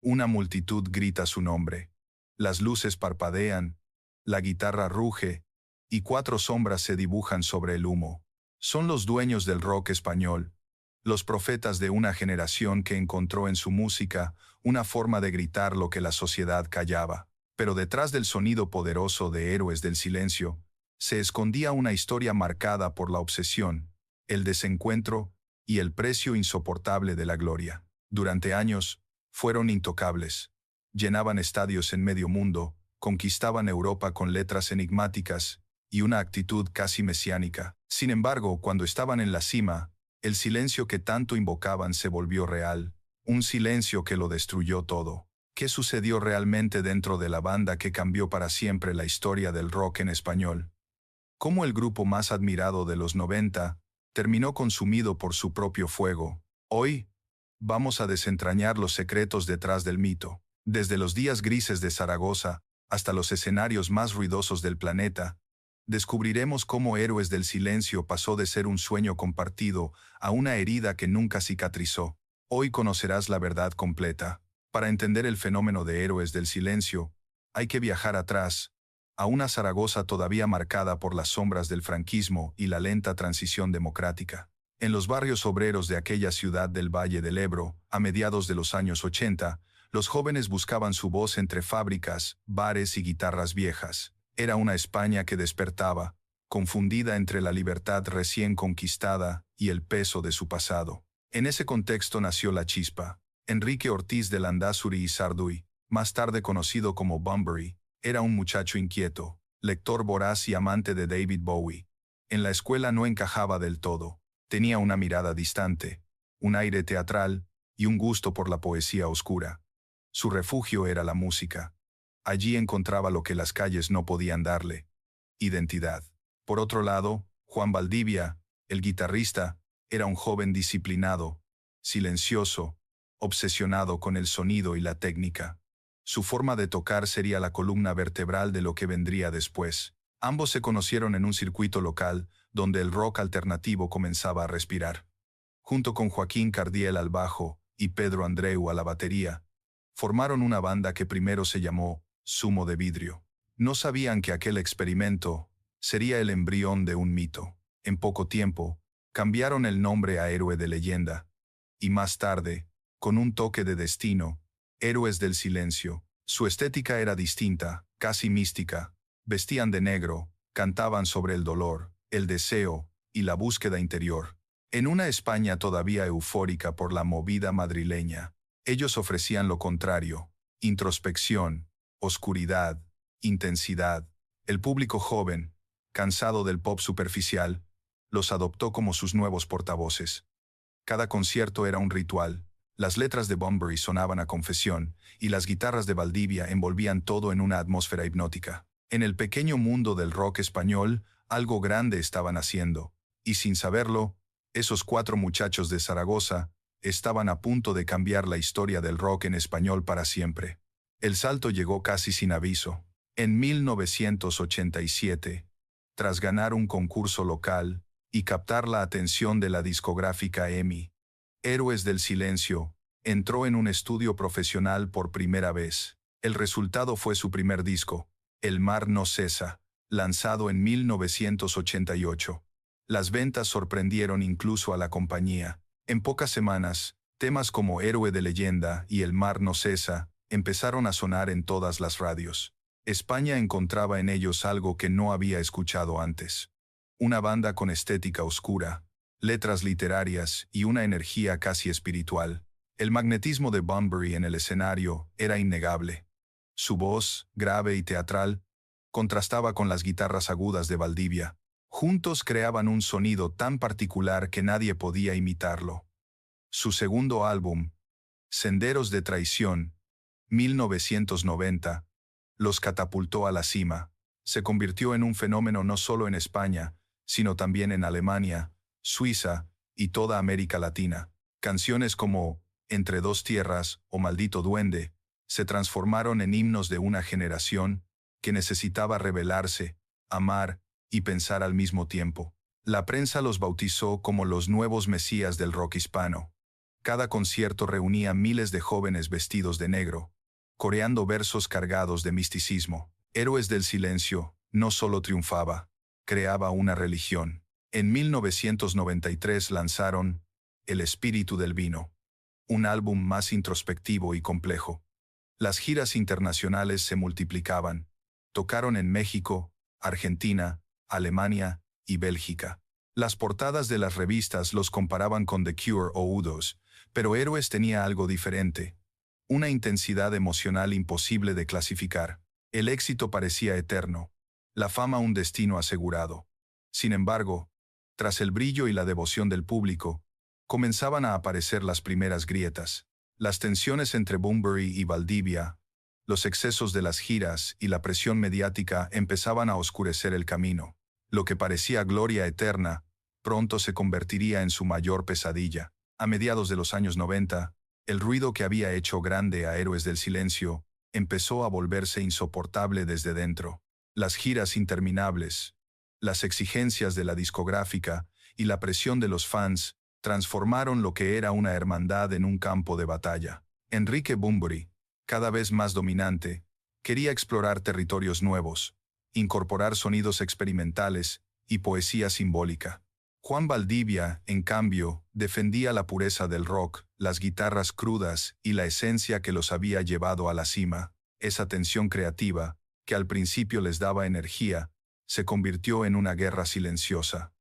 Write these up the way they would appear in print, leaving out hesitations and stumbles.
Una multitud grita su nombre. Las luces parpadean, la guitarra ruge, y cuatro sombras se dibujan sobre el humo. Son los dueños del rock español, los profetas de una generación que encontró en su música una forma de gritar lo que la sociedad callaba. Pero detrás del sonido poderoso de Héroes del Silencio, se escondía una historia marcada por la obsesión, el desencuentro y el precio insoportable de la gloria. Durante años, fueron intocables. Llenaban estadios en medio mundo, conquistaban Europa con letras enigmáticas y una actitud casi mesiánica. Sin embargo, cuando estaban en la cima, el silencio que tanto invocaban se volvió real, un silencio que lo destruyó todo. ¿Qué sucedió realmente dentro de la banda que cambió para siempre la historia del rock en español? ¿Cómo el grupo más admirado de los 90 terminó consumido por su propio fuego? Hoy, vamos a desentrañar los secretos detrás del mito. Desde los días grises de Zaragoza hasta los escenarios más ruidosos del planeta, descubriremos cómo Héroes del Silencio pasó de ser un sueño compartido a una herida que nunca cicatrizó. Hoy conocerás la verdad completa. Para entender el fenómeno de Héroes del Silencio, hay que viajar atrás, a una Zaragoza todavía marcada por las sombras del franquismo y la lenta transición democrática. En los barrios obreros de aquella ciudad del Valle del Ebro, a mediados de los años 80, los jóvenes buscaban su voz entre fábricas, bares y guitarras viejas. Era una España que despertaba, confundida entre la libertad recién conquistada y el peso de su pasado. En ese contexto nació La Chispa. Enrique Ortiz de Landázuri y Sarduy, más tarde conocido como Bunbury, era un muchacho inquieto, lector voraz y amante de David Bowie. En la escuela no encajaba del todo. Tenía una mirada distante, un aire teatral y un gusto por la poesía oscura. Su refugio era la música. Allí encontraba lo que las calles no podían darle: identidad. Por otro lado, Juan Valdivia, el guitarrista, era un joven disciplinado, silencioso, obsesionado con el sonido y la técnica. Su forma de tocar sería la columna vertebral de lo que vendría después. Ambos se conocieron en un circuito local, donde el rock alternativo comenzaba a respirar. Junto con Joaquín Cardiel al bajo y Pedro Andreu a la batería, formaron una banda que primero se llamó Zumo de Vidrio. No sabían que aquel experimento sería el embrión de un mito. En poco tiempo, cambiaron el nombre a Héroe de Leyenda, y más tarde, con un toque de destino, Héroes del Silencio. Su estética era distinta, casi mística. Vestían de negro, cantaban sobre el dolor, el deseo y la búsqueda interior. En una España todavía eufórica por la movida madrileña, ellos ofrecían lo contrario: introspección, oscuridad, intensidad. El público joven, cansado del pop superficial, los adoptó como sus nuevos portavoces. Cada concierto era un ritual. Las letras de Bunbury sonaban a confesión, y las guitarras de Valdivia envolvían todo en una atmósfera hipnótica. En el pequeño mundo del rock español, algo grande estaban haciendo, y sin saberlo, esos cuatro muchachos de Zaragoza estaban a punto de cambiar la historia del rock en español para siempre. El salto llegó casi sin aviso. En 1987, tras ganar un concurso local y captar la atención de la discográfica EMI, Héroes del Silencio entró en un estudio profesional por primera vez. El resultado fue su primer disco, El Mar No Cesa, lanzado en 1988. Las ventas sorprendieron incluso a la compañía. En pocas semanas, temas como Héroe de Leyenda y El Mar No Cesa empezaron a sonar en todas las radios. España encontraba en ellos algo que no había escuchado antes: una banda con estética oscura, letras literarias y una energía casi espiritual. El magnetismo de Bunbury en el escenario era innegable. Su voz, grave y teatral, contrastaba con las guitarras agudas de Valdivia. Juntos creaban un sonido tan particular que nadie podía imitarlo. Su segundo álbum, Senderos de Traición, 1990, los catapultó a la cima. Se convirtió en un fenómeno no solo en España, sino también en Alemania, Suiza y toda América Latina. Canciones como Entre dos tierras o Maldito Duende se transformaron en himnos de una generación que necesitaba rebelarse, amar y pensar al mismo tiempo. La prensa los bautizó como los nuevos mesías del rock hispano. Cada concierto reunía miles de jóvenes vestidos de negro, coreando versos cargados de misticismo. Héroes del Silencio no solo triunfaba, creaba una religión. En 1993 lanzaron El Espíritu del Vino, un álbum más introspectivo y complejo. Las giras internacionales se multiplicaban. Tocaron en México, Argentina, Alemania y Bélgica. Las portadas de las revistas los comparaban con The Cure o U2, pero Héroes tenía algo diferente. Una intensidad emocional imposible de clasificar. El éxito parecía eterno, la fama un destino asegurado. Sin embargo, tras el brillo y la devoción del público, comenzaban a aparecer las primeras grietas. Las tensiones entre Bunbury y Valdivia, los excesos de las giras y la presión mediática empezaban a oscurecer el camino. Lo que parecía gloria eterna, pronto se convertiría en su mayor pesadilla. A mediados de los años 90, el ruido que había hecho grande a Héroes del Silencio empezó a volverse insoportable desde dentro. Las giras interminables, las exigencias de la discográfica y la presión de los fans transformaron lo que era una hermandad en un campo de batalla. Enrique Bunbury, cada vez más dominante, quería explorar territorios nuevos, incorporar sonidos experimentales y poesía simbólica. Juan Valdivia, en cambio, defendía la pureza del rock, las guitarras crudas y la esencia que los había llevado a la cima. Esa tensión creativa, que al principio les daba energía, se convirtió en una guerra silenciosa.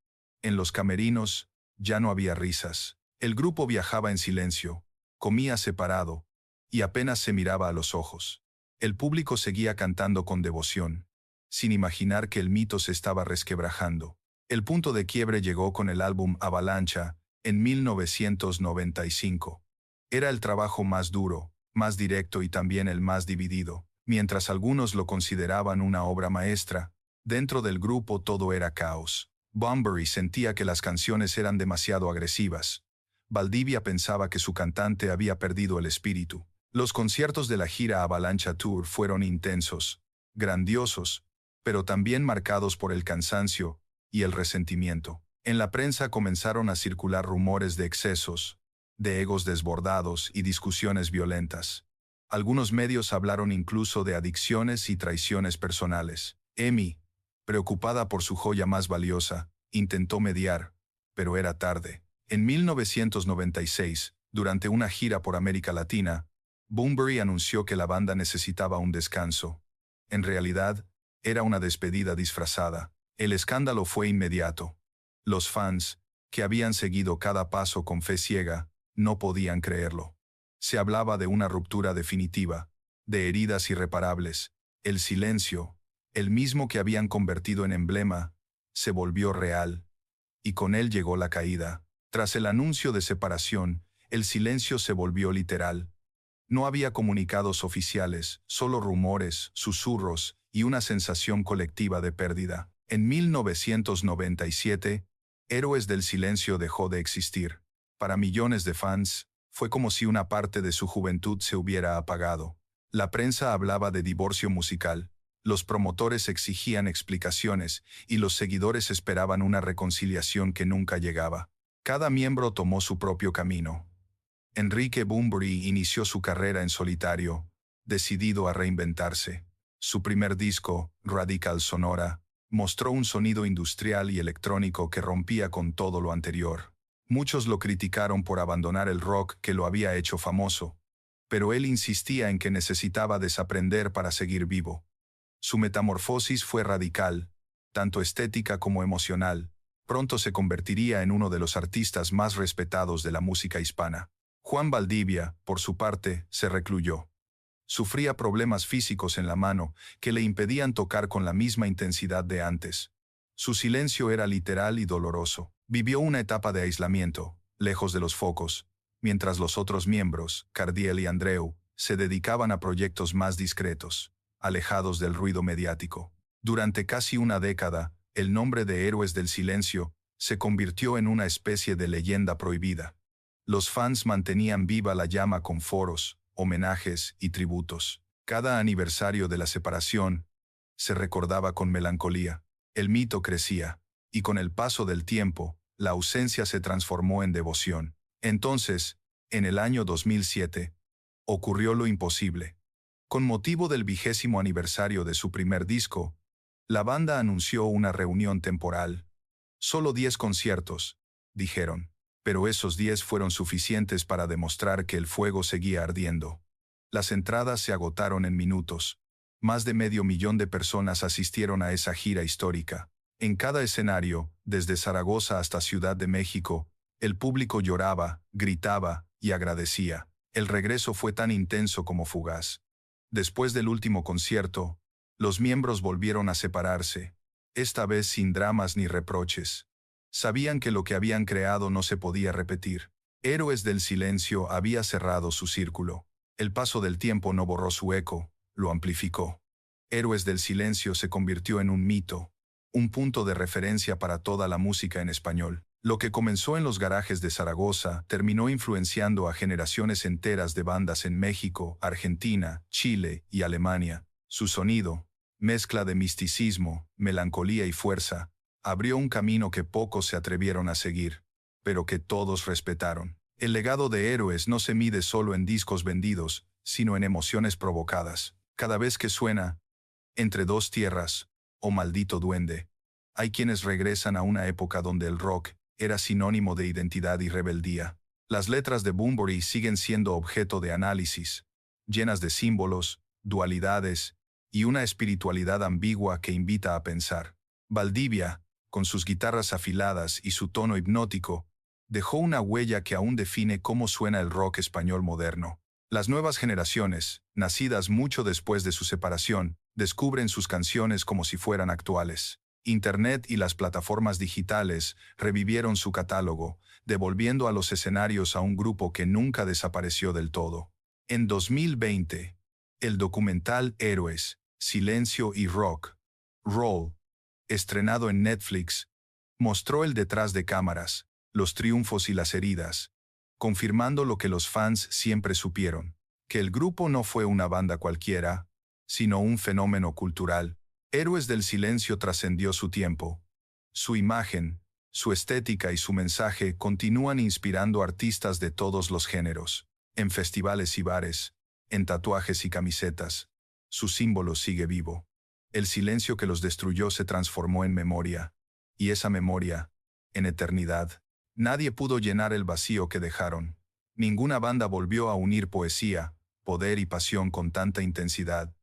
En los camerinos, ya no había risas. El grupo viajaba en silencio, comía separado, y apenas se miraba a los ojos. El público seguía cantando con devoción, sin imaginar que el mito se estaba resquebrajando. El punto de quiebre llegó con el álbum Avalancha, en 1995. Era el trabajo más duro, más directo y también el más dividido. Mientras algunos lo consideraban una obra maestra, dentro del grupo todo era caos. Bunbury sentía que las canciones eran demasiado agresivas. Valdivia pensaba que su cantante había perdido el espíritu. Los conciertos de la gira Avalancha Tour fueron intensos, grandiosos, pero también marcados por el cansancio y el resentimiento. En la prensa comenzaron a circular rumores de excesos, de egos desbordados y discusiones violentas. Algunos medios hablaron incluso de adicciones y traiciones personales. Emi, preocupada por su joya más valiosa, intentó mediar, pero era tarde. En 1996, durante una gira por América Latina, Bunbury anunció que la banda necesitaba un descanso. En realidad, era una despedida disfrazada. El escándalo fue inmediato. Los fans, que habían seguido cada paso con fe ciega, no podían creerlo. Se hablaba de una ruptura definitiva, de heridas irreparables. El silencio, el mismo que habían convertido en emblema, se volvió real. Y con él llegó la caída. Tras el anuncio de separación, el silencio se volvió literal. No había comunicados oficiales, solo rumores, susurros y una sensación colectiva de pérdida. En 1997, Héroes del Silencio dejó de existir. Para millones de fans, fue como si una parte de su juventud se hubiera apagado. La prensa hablaba de divorcio musical, los promotores exigían explicaciones y los seguidores esperaban una reconciliación que nunca llegaba. Cada miembro tomó su propio camino. Enrique Bunbury inició su carrera en solitario, decidido a reinventarse. Su primer disco, Radical Sonora, mostró un sonido industrial y electrónico que rompía con todo lo anterior. Muchos lo criticaron por abandonar el rock que lo había hecho famoso, pero él insistía en que necesitaba desaprender para seguir vivo. Su metamorfosis fue radical, tanto estética como emocional. Pronto se convertiría en uno de los artistas más respetados de la música hispana. Juan Valdivia, por su parte, se recluyó. Sufría problemas físicos en la mano que le impedían tocar con la misma intensidad de antes. Su silencio era literal y doloroso. Vivió una etapa de aislamiento, lejos de los focos, mientras los otros miembros, Cardiel y Andreu, se dedicaban a proyectos más discretos, alejados del ruido mediático. Durante casi una década, el nombre de Héroes del Silencio se convirtió en una especie de leyenda prohibida. Los fans mantenían viva la llama con foros, homenajes y tributos. Cada aniversario de la separación se recordaba con melancolía. El mito crecía, y con el paso del tiempo, la ausencia se transformó en devoción. Entonces, En el año 2007, ocurrió lo imposible. Con motivo del 20º aniversario de su primer disco, la banda anunció una reunión temporal. Solo 10 conciertos, dijeron, pero esos 10 fueron suficientes para demostrar que el fuego seguía ardiendo. Las entradas se agotaron en minutos. Más de 500,000 de personas asistieron a esa gira histórica. En cada escenario, desde Zaragoza hasta Ciudad de México, el público lloraba, gritaba y agradecía. El regreso fue tan intenso como fugaz. Después del último concierto, los miembros volvieron a separarse, esta vez sin dramas ni reproches. Sabían que lo que habían creado no se podía repetir. Héroes del Silencio había cerrado su círculo. El paso del tiempo no borró su eco, lo amplificó. Héroes del Silencio se convirtió en un mito, un punto de referencia para toda la música en español. Lo que comenzó en los garajes de Zaragoza terminó influenciando a generaciones enteras de bandas en México, Argentina, Chile y Alemania. Su sonido, mezcla de misticismo, melancolía y fuerza, abrió un camino que pocos se atrevieron a seguir, pero que todos respetaron. El legado de Héroes no se mide solo en discos vendidos, sino en emociones provocadas. Cada vez que suena Entre dos tierras o Maldito Duende, hay quienes regresan a una época donde el rock era sinónimo de identidad y rebeldía. Las letras de Bunbury siguen siendo objeto de análisis, llenas de símbolos, dualidades y una espiritualidad ambigua que invita a pensar. Valdivia, con sus guitarras afiladas y su tono hipnótico, dejó una huella que aún define cómo suena el rock español moderno. Las nuevas generaciones, nacidas mucho después de su separación, descubren sus canciones como si fueran actuales. Internet y las plataformas digitales revivieron su catálogo, devolviendo a los escenarios a un grupo que nunca desapareció del todo. En 2020, el documental Héroes, Silencio y Rock, Roll, estrenado en Netflix, mostró el detrás de cámaras, los triunfos y las heridas, confirmando lo que los fans siempre supieron, que el grupo no fue una banda cualquiera, sino un fenómeno cultural. Héroes del Silencio trascendió su tiempo. Su imagen, su estética y su mensaje continúan inspirando artistas de todos los géneros. En festivales y bares, en tatuajes y camisetas, su símbolo sigue vivo. El silencio que los destruyó se transformó en memoria, y esa memoria, en eternidad. Nadie pudo llenar el vacío que dejaron. Ninguna banda volvió a unir poesía, poder y pasión con tanta intensidad.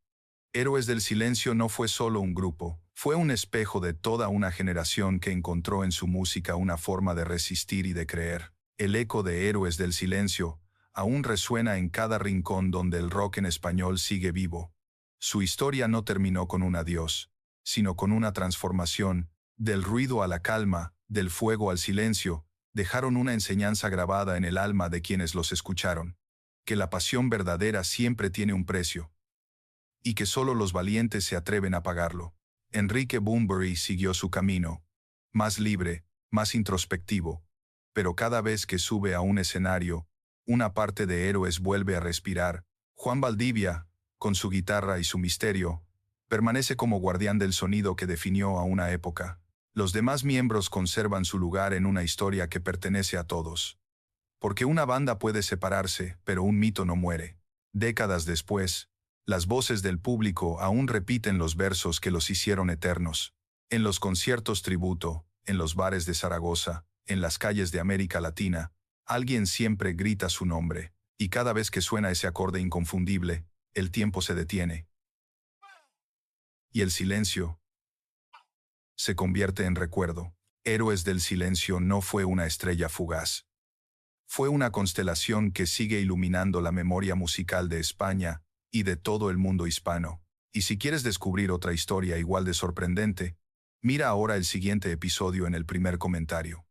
Héroes del Silencio no fue solo un grupo, fue un espejo de toda una generación que encontró en su música una forma de resistir y de creer. El eco de Héroes del Silencio aún resuena en cada rincón donde el rock en español sigue vivo. Su historia no terminó con un adiós, sino con una transformación. Del ruido a la calma, del fuego al silencio, dejaron una enseñanza grabada en el alma de quienes los escucharon. Que la pasión verdadera siempre tiene un precio, y que solo los valientes se atreven a pagarlo. Enrique Bunbury siguió su camino, más libre, más introspectivo, pero cada vez que sube a un escenario, una parte de Héroes vuelve a respirar. Juan Valdivia, con su guitarra y su misterio, permanece como guardián del sonido que definió a una época. Los demás miembros conservan su lugar en una historia que pertenece a todos. Porque una banda puede separarse, pero un mito no muere. Décadas después, las voces del público aún repiten los versos que los hicieron eternos. En los conciertos tributo, en los bares de Zaragoza, en las calles de América Latina, alguien siempre grita su nombre, y cada vez que suena ese acorde inconfundible, el tiempo se detiene. Y el silencio se convierte en recuerdo. Héroes del Silencio no fue una estrella fugaz. Fue una constelación que sigue iluminando la memoria musical de España y de todo el mundo hispano. Y si quieres descubrir otra historia igual de sorprendente, mira ahora el siguiente episodio en el primer comentario.